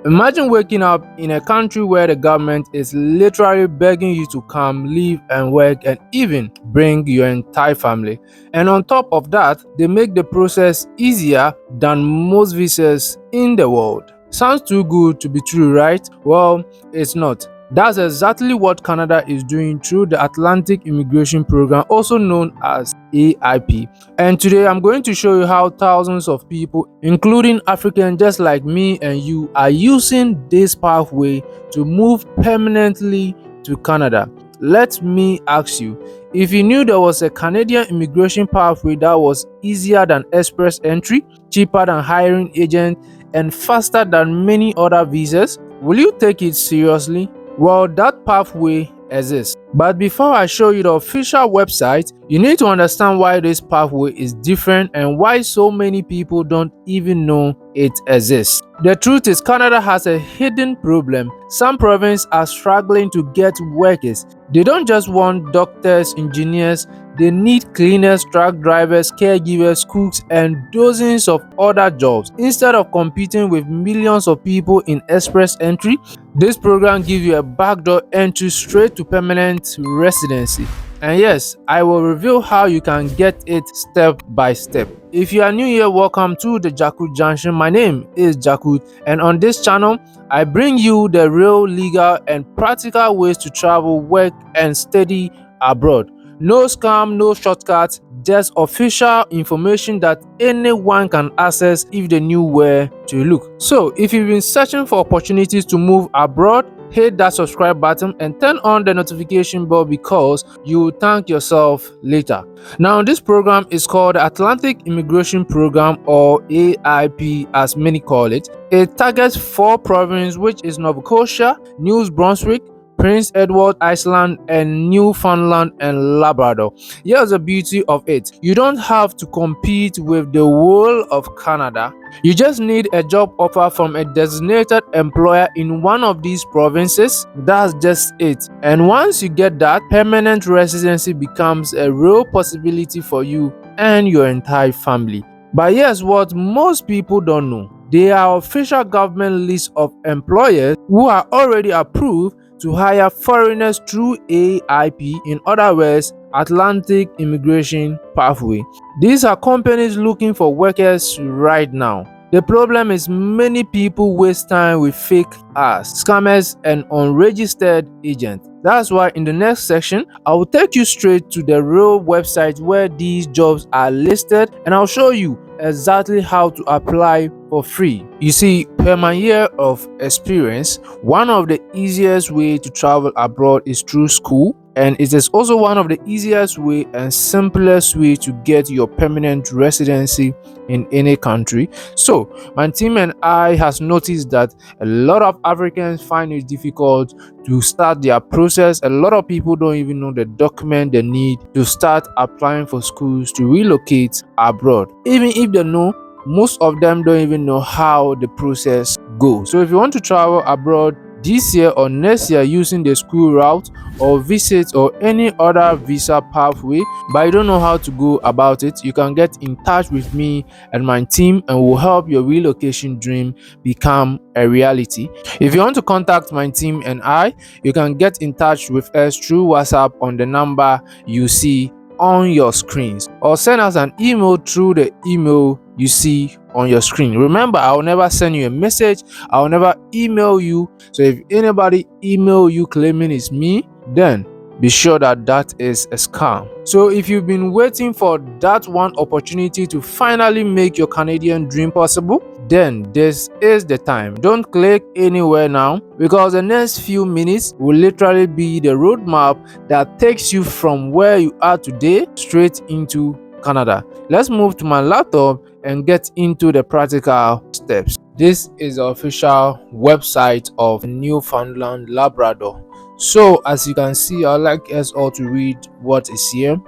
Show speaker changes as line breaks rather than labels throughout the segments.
Imagine waking up in a country where the government is literally begging you to come, live, and work, and even bring your entire family. And on top of that, they make the process easier than most visas in the world. Sounds too good to be true, right? Well, it's not. That's exactly what Canada is doing through the Atlantic Immigration Program, also known as AIP. And today I'm going to show you how thousands of people, including Africans just like me and you, are using this pathway to move permanently to Canada. Let me ask you, if you knew there was a Canadian immigration pathway that was easier than express entry, cheaper than hiring agent, and faster than many other visas, will you take it seriously? Well, that pathway exists. But before I show you the official website, you need to understand why this pathway is different and why so many people don't even know it exists. The truth is, Canada has a hidden problem. Some provinces are struggling to get workers. They don't just want doctors, engineers, they need cleaners, truck drivers, caregivers, cooks, and dozens of other jobs. Instead of competing with millions of people in express entry, this program gives you a backdoor entry straight to permanent residency. And yes, I will reveal how you can get it step by step. If you are new here, welcome to the Jakut Junction. My name is Jakut, and on this channel, I bring you the real, legal, and practical ways to travel, work, and study abroad. No scam, no shortcuts, just official information that anyone can access if they knew where to look. So, if you've been searching for opportunities to move abroad, hit that subscribe button and turn on the notification bell because you will thank yourself later. Now, this program is called the Atlantic Immigration Program, or AIP as many call it. It targets 4 provinces, which is Nova Scotia, New Brunswick, Prince Edward Island, and Newfoundland and Labrador. Here's the beauty of it. You don't have to compete with the whole of Canada. You just need a job offer from a designated employer in one of these provinces. That's just it. And once you get that, permanent residency becomes a real possibility for you and your entire family. But here's what most people don't know. There are official government lists of employers who are already approved to hire foreigners through AIP, in other words, Atlantic Immigration Pathway. These are companies looking for workers right now. The problem is many people waste time with fake ass, scammers, and unregistered agents. That's why in the next section, I will take you straight to the real website where these jobs are listed, and I'll show you exactly how to apply for free. You see, per my year of experience, one of the easiest way to travel abroad is through school, and it is also one of the easiest way and simplest way to get your permanent residency in any country. So my team and I has noticed that a lot of Africans find it difficult to start their process. A lot of people don't even know the document they need to start applying for schools to relocate abroad. Even if they know, most of them don't even know how the process goes. So if you want to travel abroad this year or next year using the school route or visit or any other visa pathway, but you don't know how to go about it, you can get in touch with me and my team, and we'll help your relocation dream become a reality. If you want to contact my team and I, you can get in touch with us through WhatsApp on the number you see on your screens, or send us an email through the email you see on your screen. Remember, I will never send you a message, I will never email you. So if anybody email you claiming it's me, then be sure that that is a scam. So if you've been waiting for that one opportunity to finally make your Canadian dream possible, then this is the time. Don't click anywhere now, because the next few minutes will literally be the roadmap that takes you from where you are today straight into Canada. Let's move to my laptop and get into the practical steps. This is the official website of Newfoundland Labrador. So as you can see, I'd like us all to read what is here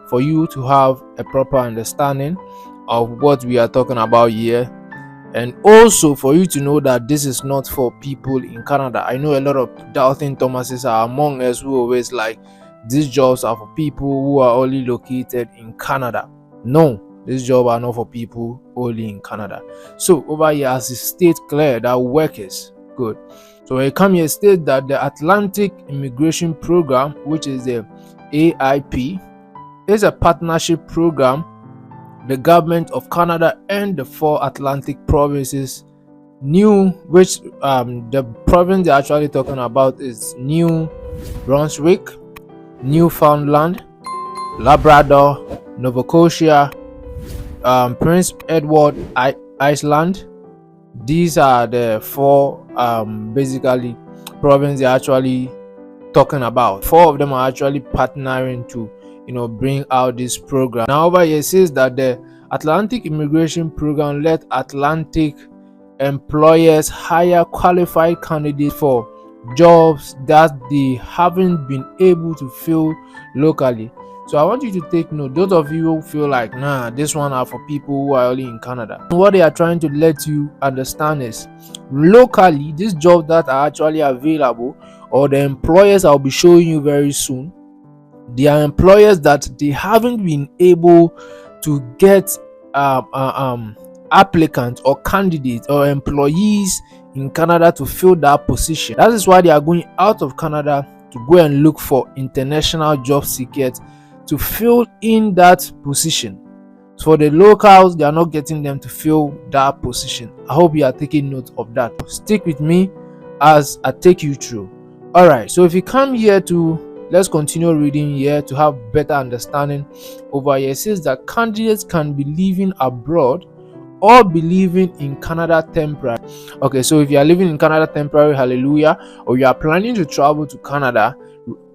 for you to have a proper understanding of what we are talking about here, and also for you to know that this is not for people in Canada. I know a lot of doubting Thomases are among us who always like these jobs are for people who are only located in Canada. No, these jobs are not for people only in Canada. So over here, as it states clear that workers Good. So when you come here, state that the Atlantic Immigration Program, which is the AIP, is a partnership program the government of Canada and the 4 Atlantic provinces, the province they're actually talking about is New Brunswick, Newfoundland, Labrador, Nova Scotia, Prince Edward Island. These are the 4 basically provinces they're actually talking about. 4 of them are actually partnering to bring out this program. Now over here it says that the Atlantic Immigration Program let Atlantic employers hire qualified candidates for jobs that they haven't been able to fill locally. So I want you to take note, those of you who feel like this one are for people who are only in Canada. What they are trying to let you understand is locally these jobs that are actually available, or the employers I'll be showing you very soon, they are employers that they haven't been able to get applicants or candidates or employees in Canada to fill that position. That is why they are going out of Canada to go and look for international job seekers to fill in that position. For the locals, they are not getting them to fill that position. I hope you are taking note of that. Stick with me as I take you through. All right, so if you come here let's continue reading here to have better understanding. Over here it says that candidates can be living abroad or be living in Canada temporary. Okay, so if you are living in Canada temporary, hallelujah, or you are planning to travel to Canada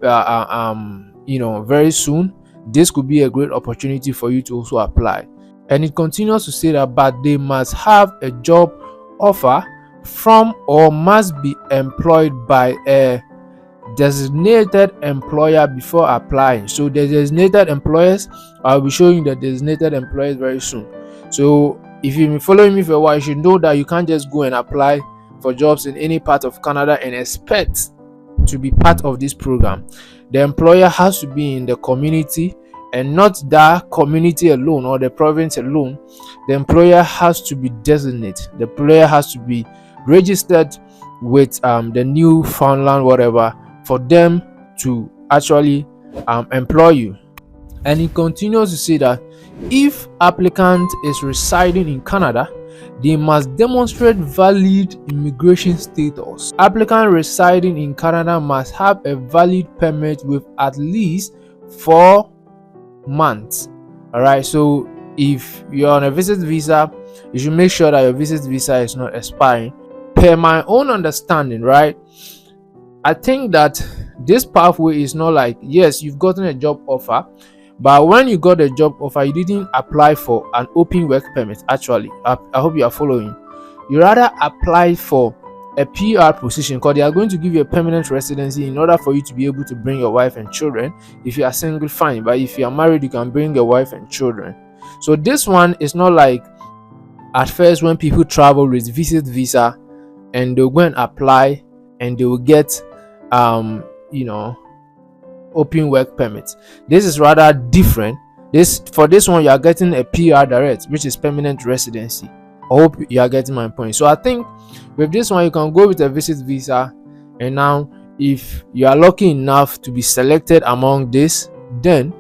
very soon, this could be a great opportunity for you to also apply. And it continues to say that, but they must have a job offer from or must be employed by a designated employer before applying. So the designated employers, I'll be showing the designated employers very soon. So if you've been following me for a while, you should know that you can't just go and apply for jobs in any part of Canada and expect to be part of this program. The employer has to be in the community, and not that community alone or the province alone. The employer has to be designated. The employer has to be registered with the Newfoundland whatever for them to actually employ you. And it continues to say that if applicant is residing in Canada, they must demonstrate valid immigration status. Applicant residing in Canada must have a valid permit with at least 4 months. All right, so if you're on a visit visa, you should make sure that your visit visa is not expiring. Per my own understanding, right, I think that this pathway is not like, yes, you've gotten a job offer, but when you got a job offer, you didn't apply for an open work permit. Actually, I hope you are following. You rather apply for a PR position, because they are going to give you a permanent residency in order for you to be able to bring your wife and children. If you are single, fine, but if you are married, you can bring your wife and children. So this one is not like at first when people travel with visit visa and they'll go and apply and they will get open work permits. This is rather different. For this one, you are getting a PR direct, which is permanent residency. I hope you are getting my point. So I think with this one, you can go with a visit visa, and now if you are lucky enough to be selected among this, then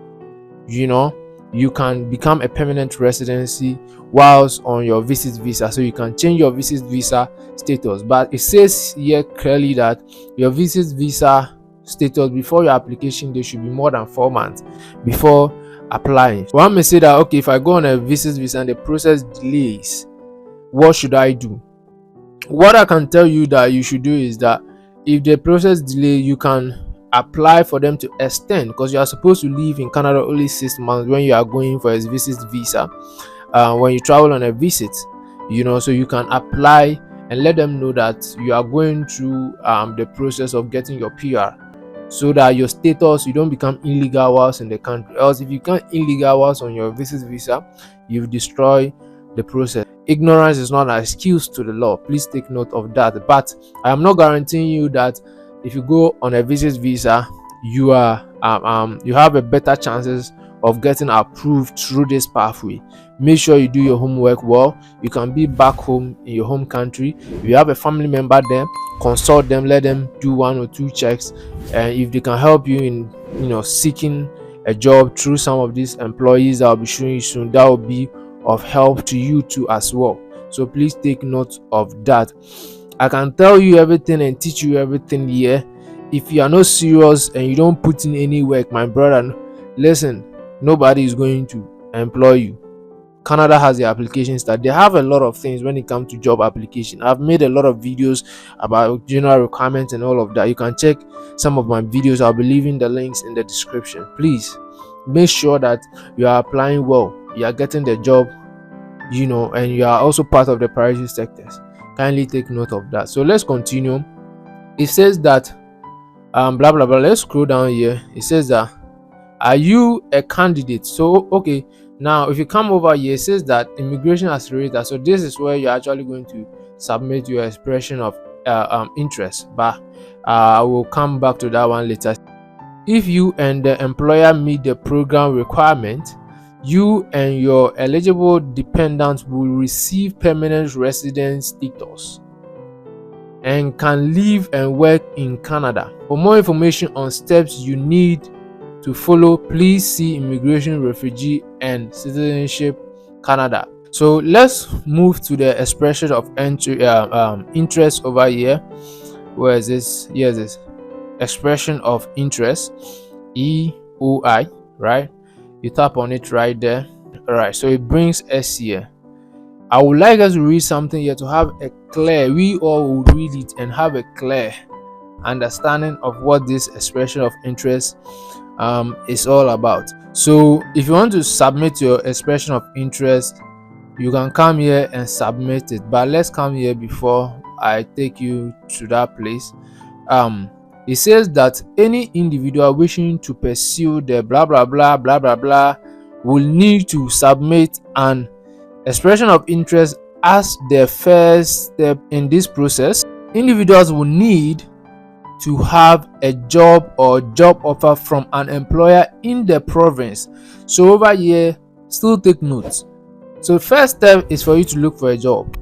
you can become a permanent residency whilst on your visit visa. So you can change your visit visa status, but it says here clearly that your visit visa status before your application there should be more than 4 months before applying. So one may say that, okay, if I go on a visit visa and the process delays, what should I do? What I can tell you that you should do is that if the process delay, you can apply for them to extend, because you are supposed to live in Canada only 6 months when you are going for a visit visa. When you travel on a visit, so you can apply and let them know that you are going through the process of getting your PR, so that your status, you don't become illegal whilst in the country. Else if you become illegal whilst on your visit visa, you've destroyed the process. Ignorance is not an excuse to the law. Please take note of that. But I am not guaranteeing you that if you go on a visit visa, you have a better chances of getting approved through this pathway. Make sure you do your homework well. You can be back home in your home country. If you have a family member there, consult them, let them do 1 or 2 checks, and if they can help you in seeking a job through some of these employees that I'll be showing you soon, that will be of help to you too as well. So please take note of that. I can tell you everything and teach you everything here. If you are not serious and you don't put in any work, my brother, listen, nobody is going to employ you. Canada has the applications that they have a lot of things when it comes to job application. I've made a lot of videos about general requirements and all of that. You can check some of my videos. I'll be leaving the links in the description. Please make sure that you are applying well, you are getting the job, and you are also part of the priority sectors. Kindly take note of that. So let's continue. It says that blah blah blah. Let's scroll down here. It says that, are you a candidate? So okay, now if you come over here, it says that immigration accelerator. So this is where you're actually going to submit your expression of interest, but I will come back to that one later. If you and the employer meet the program requirement, you and your eligible dependents will receive permanent residence status and can live and work in Canada. For more information on steps you need to follow, please see Immigration, Refugee and Citizenship Canada. So let's move to the expression of interest over here. Where is this? Here's this expression of interest, EOI, right? You tap on it right there. All right, so it brings us here. I would like us to read something here to have a clear, we all will read it and have a clear understanding of what this expression of interest is all about. So if you want to submit your expression of interest, you can come here and submit it, but let's come here before I take you to that place. It says that any individual wishing to pursue the blah blah blah blah blah blah will need to submit an expression of interest as the first step in this process. Individuals will need to have a job or job offer from an employer in the province. So over here, still take notes. So first step is for you to look for a job.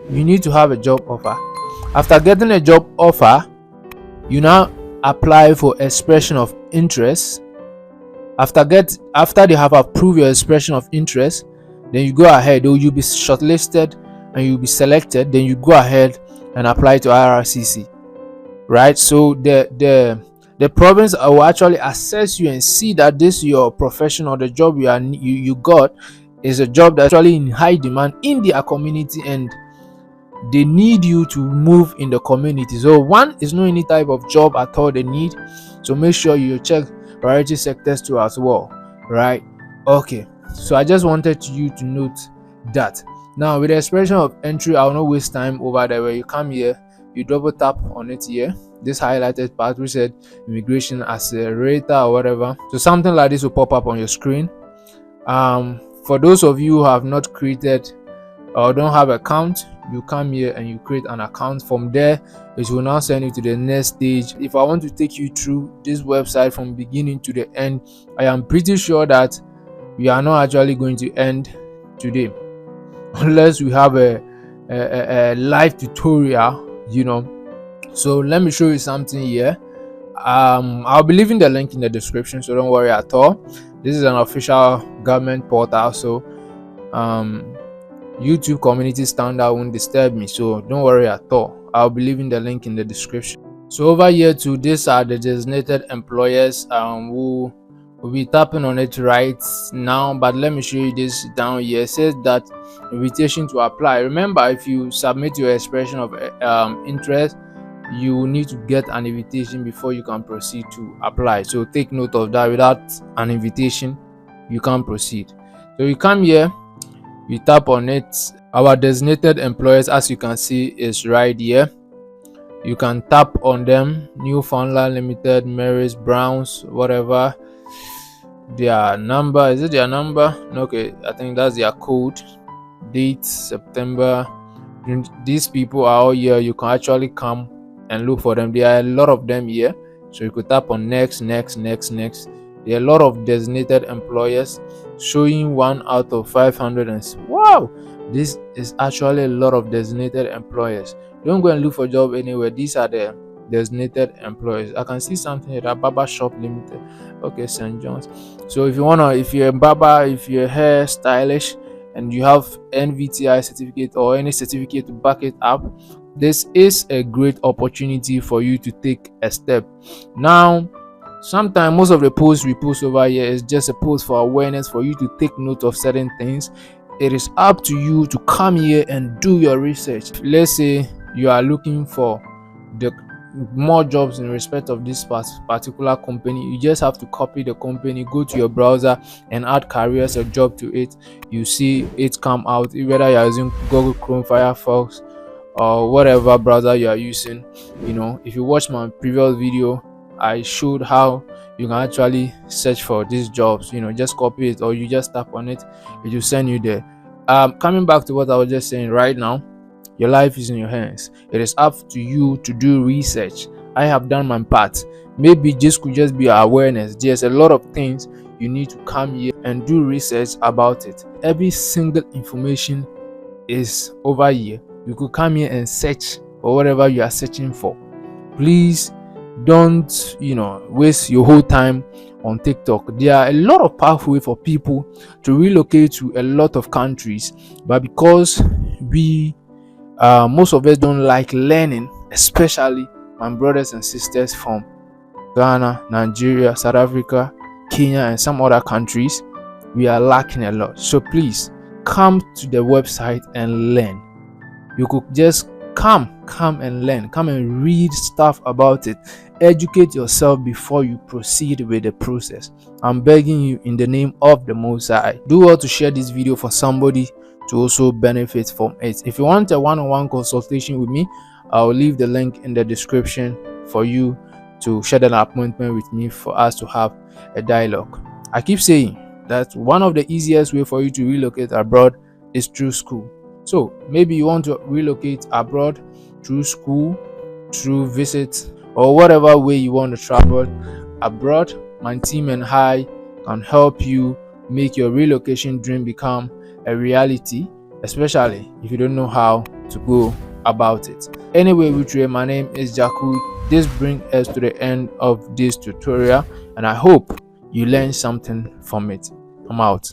You need to have a job offer. After getting a job offer, you now apply for expression of interest. After they have approved your expression of interest, then you go ahead, or you'll be shortlisted and you'll be selected. Then you go ahead and apply to IRCC, right? So the province will actually assess you and see that this your profession or the job you got is a job that's actually in high demand in their community, and they need you to move in the community. So one is not any type of job at all they need, so make sure you check priority sectors too as well, right? Okay, so I just wanted you to note that. Now with the expression of entry, I will not waste time over there. Where you come here, you double tap on it here, this highlighted part which said immigration accelerator or whatever. So something like this will pop up on your screen. For those of you who have not created or don't have an account, you come here and you create an account. From there, it will now send you to the next stage. If I want to take you through this website from beginning to the end, I am pretty sure that we are not actually going to end today unless we have a live tutorial, So let me show you something here. I'll be leaving the link in the description, so don't worry at all. This is an official government portal, so YouTube community standard won't disturb me, so don't worry at all. I'll be leaving the link in the description. So over here too, these are the designated employers who will be tapping on it right now, but let me show you this down here. It says that invitation to apply. Remember, if you submit your expression of interest, you need to get an invitation before you can proceed to apply. So take note of that. Without an invitation, you can't proceed. So you come here, you tap on it. Our designated employers, as you can see, is right here. You can tap on them. Newfoundland Limited, Marys, Browns, whatever. Their number, is it their number? Okay, I think that's their code. Date September. These people are all here. You can actually come and look for them. There are a lot of them here, so you could tap on next. There are a lot of designated employers showing 1 out of 500, and wow, this is actually a lot of designated employers. Don't go and look for job anywhere. These are the designated employers. I can see something here, that Barber Shop Limited. Okay, St. John's. So if you're a barber, if you're hair stylish, and you have NVTI certificate or any certificate to back it up, this is a great opportunity for you to take a step. Now, sometimes most of the posts we post over here is just a post for awareness, for you to take note of certain things. It is up to you to come here and do your research. Let's say you are looking for the more jobs in respect of this particular company. You just have to copy the company, go to your browser and add careers or job to it. You see it come out, whether you're using Google Chrome, Firefox, or whatever browser you are using. If you watch my previous video, I showed how you can actually search for these jobs. Just copy it, or you just tap on it, it will send you there. Coming back to what I was just saying, right now your life is in your hands. It is up to you to do research. I have done my part. Maybe this could just be awareness. There's a lot of things you need to come here and do research about it. Every single information is over here. You could come here and search for whatever you are searching for. Please don't waste your whole time on TikTok. There are a lot of powerful ways for people to relocate to a lot of countries, but because most of us don't like learning, especially my brothers and sisters from Ghana, Nigeria, South Africa, Kenya, and some other countries, we are lacking a lot. So please come to the website and learn. You could just come and learn, come and read stuff about it. Educate yourself before you proceed with the process. I'm begging you in the name of the Most High. Do well to share this video for somebody to also benefit from it. If you want a one-on-one consultation with me, I'll leave the link in the description for you to schedule an appointment with me for us to have a dialogue. I keep saying that one of the easiest way for you to relocate abroad is through school. So maybe you want to relocate abroad through school, through visit, or whatever way you want to travel abroad. My team and I can help you make your relocation dream become a reality, especially if you don't know how to go about it. Anyway, my name is Jaku. This brings us to the end of this tutorial, and I hope you learned something from it. I'm out.